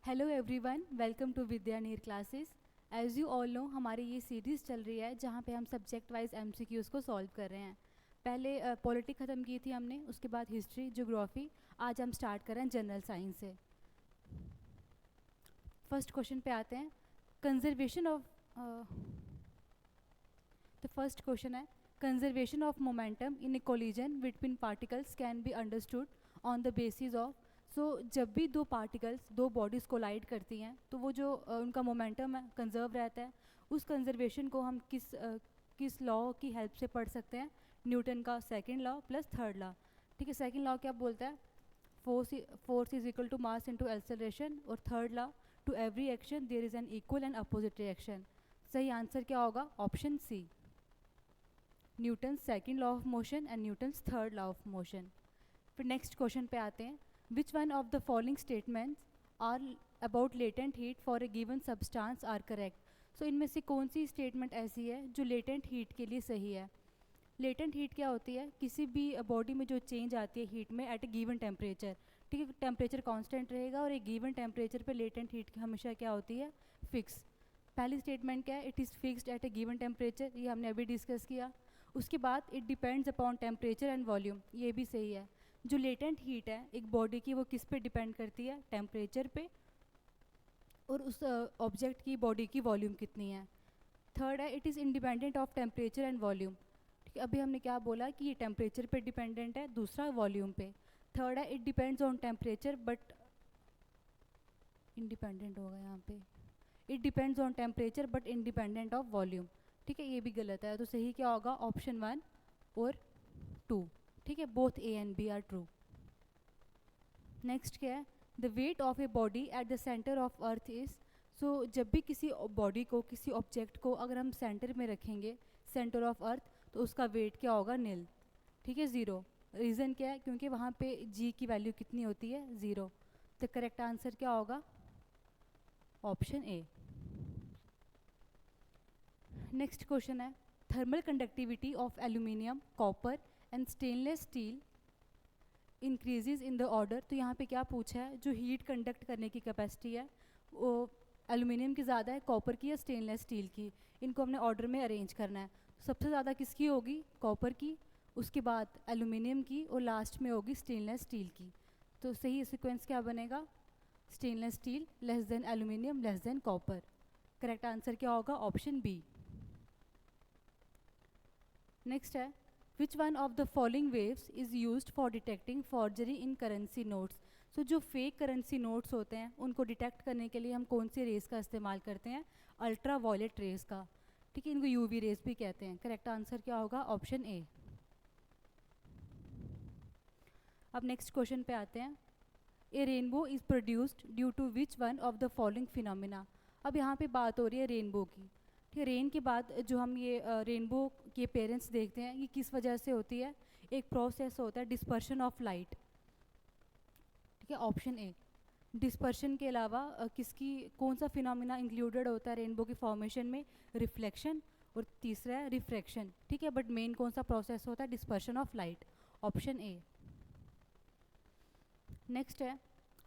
Hello everyone, welcome to विद्या नीर classes. As you all know, हमारी ये सीरीज़ चल रही है जहाँ पे हम सब्जेक्ट वाइज एमसीक्यूज़ को सॉल्व कर रहे हैं। पहले पॉलिटिक ख़त्म की थी हमने, उसके बाद हिस्ट्री, ज्योग्राफी। आज हम स्टार्ट कर रहे हैं जनरल साइंस से। फर्स्ट क्वेश्चन पे आते हैं। Conservation of the first question है, conservation of momentum in a collision between particles can be understood on the basis of. So जब भी दो पार्टिकल्स, दो बॉडीज़ कोलाइड करती हैं तो वो जो उनका मोमेंटम है कंजर्व रहता है। उस कंजर्वेशन को हम किस लॉ की हेल्प से पढ़ सकते हैं? न्यूटन का second law plus third law. ठीक है, सेकंड लॉ क्या बोलता है? Force is equal to mass into acceleration. और third law, to every action there is an equal and opposite reaction. सही आंसर क्या होगा? Option C, Newton second law of motion and Newton's third law of motion. फिर next question पे आते हैं। Which one of the following statements are about latent heat for a given substance are correct? So इनमें से कौन सी statement ऐसी है जो लेटेंट हीट के लिए सही है? लेटेंट हीट क्या होती है? किसी भी बॉडी में जो चेंज आती है हीट में एट ए गिवन टेम्परेचर। ठीक है, टेम्परेचर कांस्टेंट रहेगा और एक गिवन टेम्परेचर पे लेटेंट हीट हमेशा क्या होती है? फिक्स। पहली स्टेटमेंट क्या है? It is fixed at A given temperature, ये हमने अभी डिस्कस किया। उसके बाद it depends upon temperature and volume, ये भी सही है। जो लेटेंट हीट है एक बॉडी की, वो किस पे डिपेंड करती है? टेम्परेचर पे, और उस ऑब्जेक्ट की बॉडी की वॉल्यूम कितनी है। थर्ड है, it is independent of temperature and volume. ठीक है, अभी हमने क्या बोला कि ये टेम्परेचर पे डिपेंडेंट है, दूसरा वॉल्यूम पे। थर्ड है, it depends on temperature but independent होगा यहाँ पे, it depends on temperature but independent of volume. ठीक है, ये भी गलत है, तो सही क्या होगा? ऑप्शन 1 और 2। ठीक है, both A and B are true. Next क्या है? The weight of a body at the centre of earth is. So जब भी किसी बॉडी को, किसी ऑब्जेक्ट को अगर हम सेंटर में रखेंगे, सेंटर ऑफ अर्थ, तो उसका वेट क्या होगा? नील। ठीक है, ज़ीरो। रीज़न क्या है? क्योंकि वहाँ पे जी की वैल्यू कितनी होती है? ज़ीरो। तो करेक्ट आंसर क्या होगा? Option A. नेक्स्ट क्वेश्चन है, thermal conductivity of aluminium, copper and stainless steel increases in the order. तो यहाँ पे क्या पूछा है? जो हीट कंडक्ट करने की कैपेसिटी है वो एल्यूमिनियम की ज़्यादा है, कॉपर की या स्टेनलेस स्टील की? इनको हमने ऑर्डर में अरेंज करना है। सबसे ज़्यादा किसकी होगी? कॉपर की, उसके बाद एल्यूमिनियम की, और लास्ट में होगी स्टेनलेस स्टील की। तो सही सीक्वेंस क्या बनेगा? Stainless steel less than aluminium less than copper. Correct answer क्या होगा? Option B. नेक्स्ट है, which one of the following waves is used for detecting forgery in currency notes? So जो fake currency notes होते हैं उनको detect करने के लिए हम कौन सी रेस का इस्तेमाल करते हैं? अल्ट्रा वायलेट रेस का। ठीक है, इनको यूवी रेस भी कहते हैं। करेक्ट आंसर क्या होगा? Option A. अब नेक्स्ट क्वेश्चन पे आते हैं। A rainbow is produced due to which one of the following phenomena? अब यहाँ पे बात हो रही है रेनबो की। ठीक है, रेन के बाद जो हम ये रेनबो के पेरेंट्स देखते हैं, ये किस वजह से होती है? एक प्रोसेस होता है डिस्पर्शन ऑफ लाइट। ठीक है, ऑप्शन ए। डिस्पर्शन के अलावा किसकी, कौन सा फिनोमिना इंक्लूडेड होता है रेनबो की फॉर्मेशन में? रिफ्लेक्शन। और तीसरा है रिफ्रैक्शन। ठीक है, बट मेन कौन सा प्रोसेस होता है? Dispersion of light. Option A. Next है,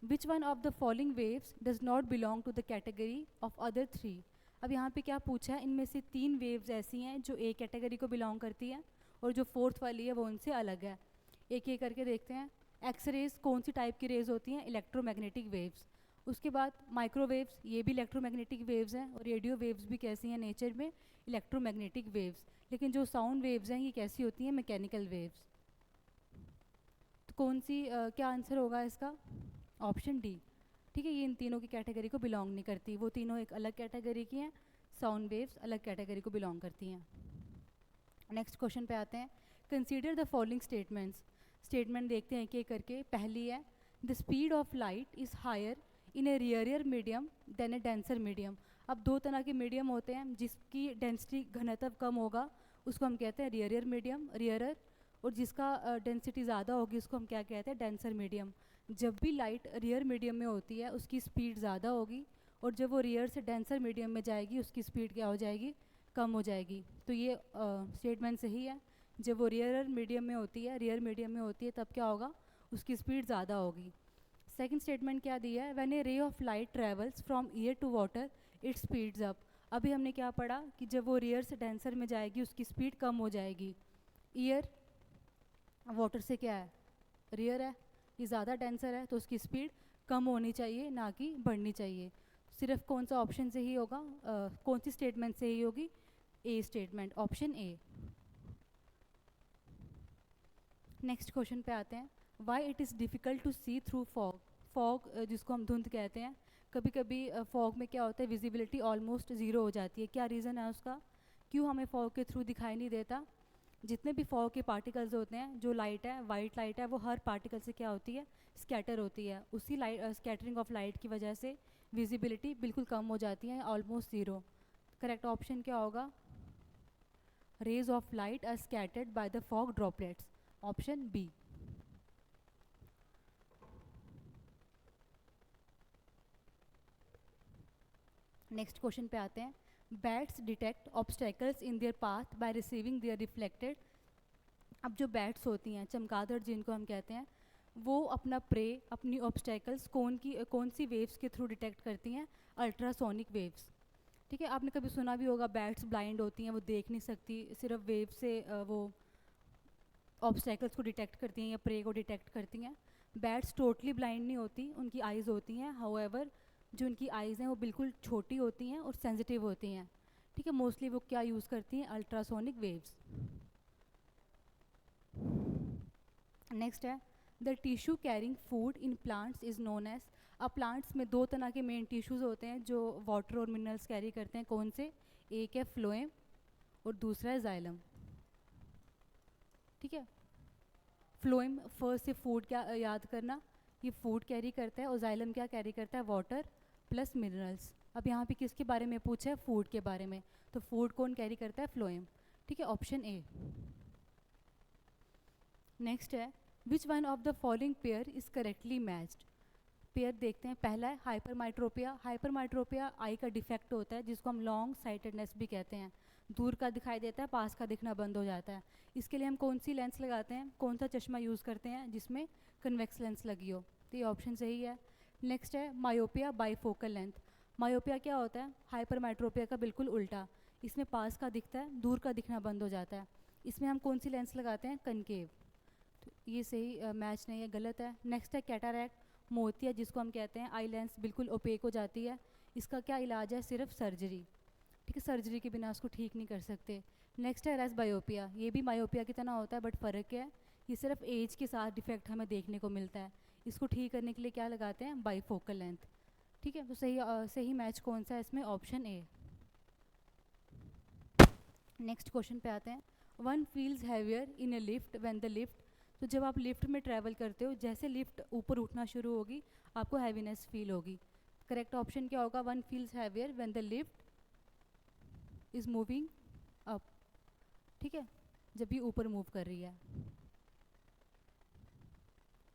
which one of the following waves does not belong to the category of other three? अब यहाँ पे क्या पूछा है? इनमें से 3 वेव्स ऐसी हैं जो ए कैटेगरी को बिलोंग करती हैं, और जो फोर्थ वाली है वो उनसे अलग है। एक एक करके देखते हैं। एक्स रेज कौन सी टाइप की रेज होती हैं? Electromagnetic waves. उसके बाद माइक्रोवेव्स, ये भी इलेक्ट्रोमैग्नेटिक वेव्स हैं। और रेडियो वेव्स भी कैसी हैं नेचर में? Electromagnetic waves. लेकिन जो साउंड वेव्स हैं ये कैसी होती हैं? Mechanical waves. तो कौन सी क्या आंसर होगा इसका? Option D. ठीक है, ये इन तीनों की कैटेगरी को बिलोंग नहीं करती, वो तीनों एक अलग कैटेगरी की हैं। साउंड वेव्स अलग कैटेगरी को बिलोंग करती हैं। नेक्स्ट क्वेश्चन पे आते हैं। Consider the following statements. Statement देखते हैं एक एक करके। पहली है, the speed of light is higher in a rarer medium than a denser medium. अब दो तरह के मीडियम होते हैं जिसकी डेंसिटी, घनत्व कम होगा, उसको हम कहते हैं रियरियर मीडियम, रियरर। और जिसका डेंसिटी ज़्यादा होगी उसको हम क्या कहते हैं? Denser medium. जब भी लाइट रियर मीडियम में होती है उसकी स्पीड ज़्यादा होगी, और जब वो रियर से डेंसर मीडियम में जाएगी उसकी स्पीड क्या हो जाएगी? कम हो जाएगी। तो ये स्टेटमेंट सही है। जब वो रियर मीडियम में होती है, रियर मीडियम में होती है, तब क्या होगा? उसकी स्पीड ज़्यादा होगी। सेकंड स्टेटमेंट क्या दिया है, when a ray of light travels from air to water it speeds up. अभी हमने क्या पढ़ा कि जब वो रेयर से डेंसर में जाएगी उसकी स्पीड कम हो जाएगी। ईयर वाटर से क्या है, रेयर है, ये ज़्यादा डेंसर है, तो उसकी स्पीड कम होनी चाहिए ना कि बढ़नी चाहिए। सिर्फ कौन सा ऑप्शन से ही होगा, कौन सी स्टेटमेंट से ही होगी, A statement, option A. Next question पे आते हैं, why it is difficult to see through fog. Fog जिसको हम धुंध कहते हैं, कभी कभी फॉग में क्या होता है, विजिबिलिटी ऑलमोस्ट ज़ीरो हो जाती है। क्या रीज़न है उसका, क्यों हमें फॉग के थ्रू दिखाई नहीं देता। जितने भी फॉग के पार्टिकल्स होते हैं, जो लाइट है, वाइट लाइट है, वो हर पार्टिकल से क्या होती है, स्कैटर होती है। उसी लाइट स्कैटरिंग ऑफ लाइट की वजह से विजिबिलिटी बिल्कुल कम हो जाती है, ऑलमोस्ट ज़ीरो। करेक्ट ऑप्शन क्या होगा, rays of light are scattered by the fog droplets, option B. Next question पे आते हैं, bats detect obstacles in their path by receiving their reflected. अब जो बैट्स होती हैं, चमगादड़ जिनको हम कहते हैं, वो अपना प्रे, अपनी ऑब्स्टेकल्स कौन सी वेव्स के थ्रू डिटेक्ट करती हैं, अल्ट्रासोनिक वेव्स। ठीक है, आपने कभी सुना भी होगा बैट्स ब्लाइंड होती हैं, वो देख नहीं सकती, सिर्फ वेव से वो ऑब्स्टेकल्स को डिटेक्ट करती हैं या प्रे को डिटेक्ट करती हैं। बैट्स टोटली ब्लाइंड नहीं होती, उनकी आइज़ होती हैं, हाउएवर जो उनकी आइज़ हैं वो बिल्कुल छोटी होती हैं और सेंसिटिव होती हैं। ठीक है, मोस्टली वो क्या यूज़ करती हैं, अल्ट्रासोनिक वेव्स। नेक्स्ट है, the tissue carrying food in plants is known as. अब प्लांट्स में दो तरह के मेन टिश्यूज़ होते हैं जो वाटर और मिनरल्स कैरी करते हैं, कौन से, एक है फ्लोएम और दूसरा है जाइलम। ठीक है, फ्लोएम फर्स्ट से फूड क्या याद करना, ये फूड कैरी करता है, और जाइलम क्या कैरी करता है, वाटर प्लस मिनरल्स। अब यहाँ पे किसके बारे में पूछा है, फूड के बारे में, तो फूड कौन कैरी करता है, फ्लोएम। ठीक है, ऑप्शन ए। नेक्स्ट है, which one of the following pair is correctly matched. Pair देखते हैं, पहला है हाइपरमाइट्रोपिया। हाइपरमाइट्रोपिया आई का डिफेक्ट होता है जिसको हम लॉन्ग साइटेडनेस भी कहते हैं, दूर का दिखाई देता है, पास का दिखना बंद हो जाता है। इसके लिए हम कौन सी लेंस लगाते हैं, कौन सा चश्मा यूज़ करते हैं जिसमें कन्वेक्स लेंस लगी हो, तो ये ऑप्शन सही है। नेक्स्ट है मायोपिया बाईफोकल लेंथ। मायोपिया क्या होता है, हाइपरमाइट्रोपिया का बिल्कुल उल्टा, इसमें पास का दिखता है, दूर का दिखना बंद हो जाता है। इसमें हम कौन सी लेंस लगाते हैं, कनकेव, तो ये सही मैच नहीं है, गलत है। नेक्स्ट है कैटारैक्ट, मोतिया जिसको हम कहते हैं, आई लेंस बिल्कुल ओपेक हो जाती है, इसका क्या इलाज है, सिर्फ सर्जरी। ठीक है, सर्जरी के बिना उसको ठीक नहीं कर सकते। नेक्स्ट है रेस बायोपिया, ये भी मायोपिया की तरह होता है बट फ़र्क है, ये सिर्फ एज के साथ डिफेक्ट हमें देखने को मिलता है। इसको ठीक करने के लिए क्या लगाते हैं, बाईफोकल लेंथ। ठीक है, तो सही मैच कौन सा है इसमें, ऑप्शन ए। नेक्स्ट क्वेश्चन पे आते हैं, one feels heavier in A lift when the lift. तो जब आप लिफ्ट में ट्रैवल करते हो, जैसे लिफ्ट ऊपर उठना शुरू होगी आपको हैवीनेस फील होगी। करेक्ट ऑप्शन क्या होगा, one feels heavier when the lift is moving up. ठीक है, जब ये ऊपर मूव कर रही है।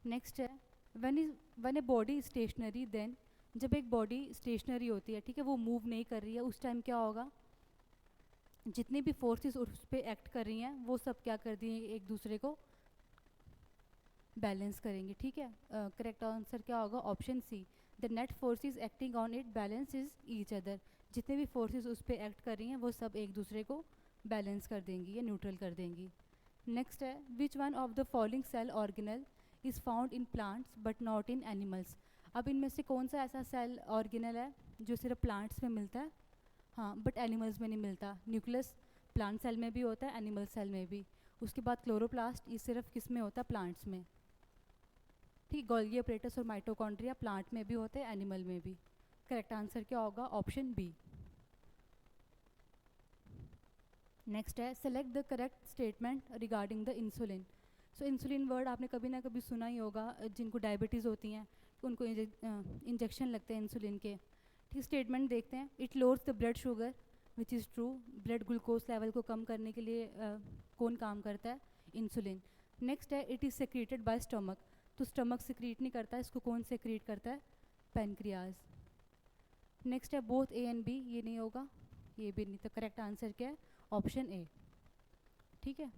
नेक्स्ट है, when a body stationary then. जब एक बॉडी स्टेशनरी होती है, ठीक है, वो मूव नहीं कर रही है, उस टाइम क्या होगा, जितनी भी फोर्सेस उस पर एक्ट कर रही हैं वो सब क्या कर दी, एक दूसरे को बैलेंस करेंगे। ठीक है, करेक्ट आंसर क्या होगा, option C, the net forces acting on it balance is each other. जितने भी फोर्सेस उस पर एक्ट कर रही हैं वो सब एक दूसरे को बैलेंस कर देंगी या न्यूट्रल कर देंगी। नेक्स्ट है, which one of the following cell organelle is found in plants but not in animals. अब इनमें से कौन सा ऐसा सेल ऑर्गेनल है जो सिर्फ प्लांट्स में मिलता है, हाँ, बट एनिमल्स में नहीं मिलता। न्यूक्लियस प्लांट सेल में भी होता है, एनिमल सेल में भी। उसके बाद क्लोरोप्लास्ट, ये सिर्फ किस में होता है, प्लांट्स में। ठीक, गोल्गी अपरेटस और माइटोकॉन्ड्रिया प्लांट में भी होते हैं, एनिमल में भी। करेक्ट आंसर क्या होगा, ऑप्शन बी। नेक्स्ट है, select the correct statement regarding the insulin. So insulin word आपने कभी ना कभी सुना ही होगा, जिनको डायबिटीज़ होती हैं उनको इंजेक्शन लगते हैं इंसुलिन के। ठीक, स्टेटमेंट देखते हैं, it lowers the blood sugar which is true. Blood glucose level को कम करने के लिए कौन काम करता है, इंसुलिन। नेक्स्ट है, it is secreted bye stomach. तो स्टमक सेक्रेट नहीं करता, इसको कौन सेक्रेट करता है, पैनक्रियाज। नेक्स्ट है, बोथ ए एंड बी, ये नहीं होगा, ये भी नहीं, तो करेक्ट आंसर क्या है, ऑप्शन ए। ठीक है,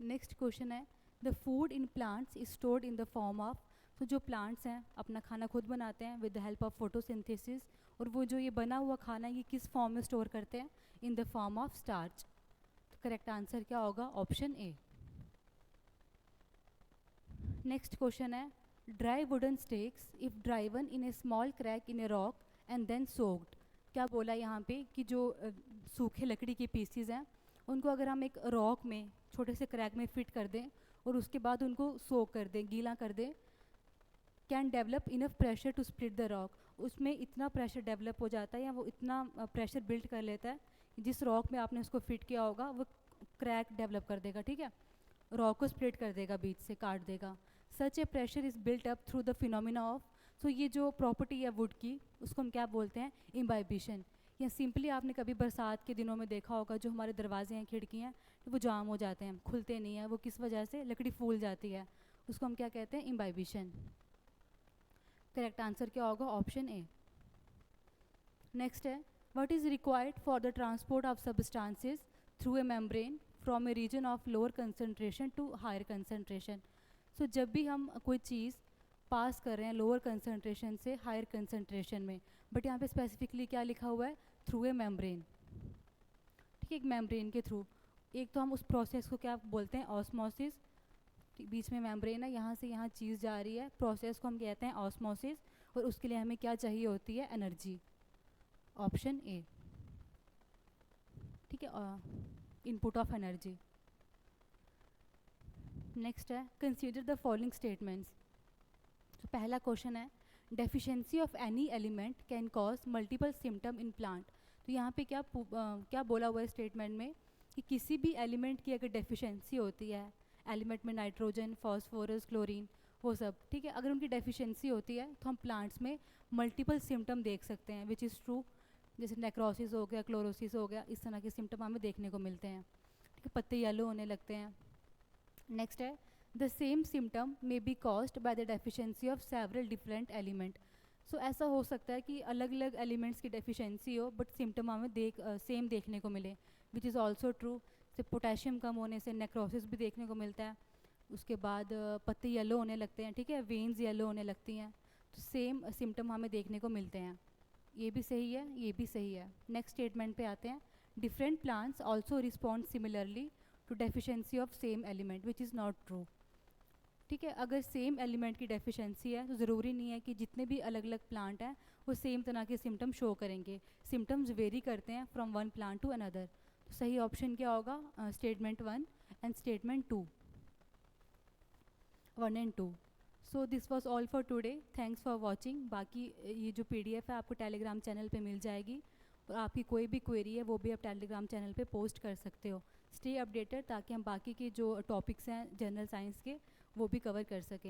नेक्स्ट क्वेश्चन है, the food in plants is stored in the form of, तो जो प्लांट्स हैं अपना खाना खुद बनाते हैं with the help of photosynthesis, और वो जो ये बना हुआ खाना ये किस फॉर्म में स्टोर करते हैं, in the form of starch. तो करेक्ट आंसर क्या होगा, ऑप्शन ए। नेक्स्ट क्वेश्चन है, dry wooden stakes if driven in a small crack in a rock and then soaked. क्या बोला यहाँ पे कि जो सूखे लकड़ी के पीसीज हैं उनको अगर हम एक रॉक में छोटे से क्रैक में फिट कर दें और उसके बाद उनको सोक कर दें, गीला कर दें, can develop enough pressure to split the rock. उसमें इतना प्रेशर डेवलप हो जाता है या वो इतना प्रेशर बिल्ड कर लेता है, जिस रॉक में आपने उसको फिट किया होगा वो क्रैक डेवलप कर देगा, ठीक है, रॉक को स्प्लिट कर देगा, बीच से काट देगा। Such a pressure is built up through the phenomena of, so ये जो प्रॉपर्टी है वुड की उसको हम क्या बोलते हैं, इम्बाइबिशन। या सिंपली आपने कभी बरसात के दिनों में देखा होगा जो हमारे दरवाजे हैं, खिड़कियाँ, तो वो जाम हो जाते हैं, खुलते नहीं हैं, वो किस वजह से, लकड़ी फूल जाती है, उसको हम क्या कहते हैं, इम्बाइबिशन। करेक्ट आंसर क्या होगा, ऑप्शन ए। नेक्स्ट है, what is required for the transport of substances through a membrane from a region of lower concentration to higher concentration. So जब भी हम कोई चीज़ पास कर रहे हैं लोअर कंसनट्रेशन से हायर कंसनट्रेशन में, बट यहाँ पे स्पेसिफिकली क्या लिखा हुआ है, थ्रू ए मेम्ब्रेन, ठीक है, एक मेम्ब्रेन के थ्रू। एक तो हम उस प्रोसेस को क्या बोलते हैं, ऑस्मोसिस, बीच में मेम्ब्रेन है, यहाँ से यहाँ चीज़ जा रही है, प्रोसेस को हम कहते हैं ऑस्मोसिस, और उसके लिए हमें क्या चाहिए होती है, एनर्जी, ऑप्शन ए, ठीक है, इनपुट ऑफ एनर्जी। नेक्स्ट है, कंसीडर द फॉलोइंग स्टेटमेंट्स। तो पहला क्वेश्चन है, deficiency of any element can cause multiple symptom in plant. तो यहाँ पे क्या बोला हुआ है स्टेटमेंट में कि किसी भी एलिमेंट की अगर डेफिशिएंसी होती है, एलिमेंट में नाइट्रोजन, फॉस्फोरस, क्लोरीन, वो सब, ठीक है, अगर उनकी डेफिशिएंसी होती है तो हम प्लांट्स में मल्टीपल सिम्टम देख सकते हैं, विच इज़ ट्रू। जैसे नेक्रोसिस हो गया, क्लोरोसिस हो गया, इस तरह के सिम्टम हमें देखने को मिलते हैं, ठीक है, पत्ते येलो होने लगते हैं। नेक्स्ट है, the same symptom may be caused by the deficiency of several different element. So ऐसा हो सकता है कि अलग अलग एलिमेंट्स की डेफिशिएंसी हो बट सिम्टम हमें सेम देखने को मिले, विच इज़ ऑल्सो ट्रू। से पोटेशियम कम होने से नेक्रोसिस भी देखने को मिलता है, उसके बाद पत्ते येलो होने लगते हैं, ठीक है, वेन्स येलो होने लगती हैं, तो सेम सिम्टम हमें देखने को मिलते हैं। ये भी सही है, ये भी सही है। नेक्स्ट स्टेटमेंट पे आते हैं, different plants also respond similarly to deficiency of same element, which is not true, ठीक है। अगर सेम एलिमेंट की डेफिशिएंसी है तो ज़रूरी नहीं है कि जितने भी अलग अलग प्लांट हैं वो सेम तरह के सिम्टम शो करेंगे, सिम्टम्स वेरी करते हैं from one plant to another. तो सही ऑप्शन क्या होगा, statement 1 and statement 2, 1 and 2। So this was all for today, thanks for watching. बाकी ये जो PDF है आपको टेलीग्राम चैनल पे मिल जाएगी, और आपकी कोई भी क्वेरी है वो भी आप टेलीग्राम चैनल पे पोस्ट कर सकते हो। स्टे अपडेटेड ताकि हम बाकी के जो टॉपिक्स हैं जनरल साइंस के वो भी कवर कर सकें।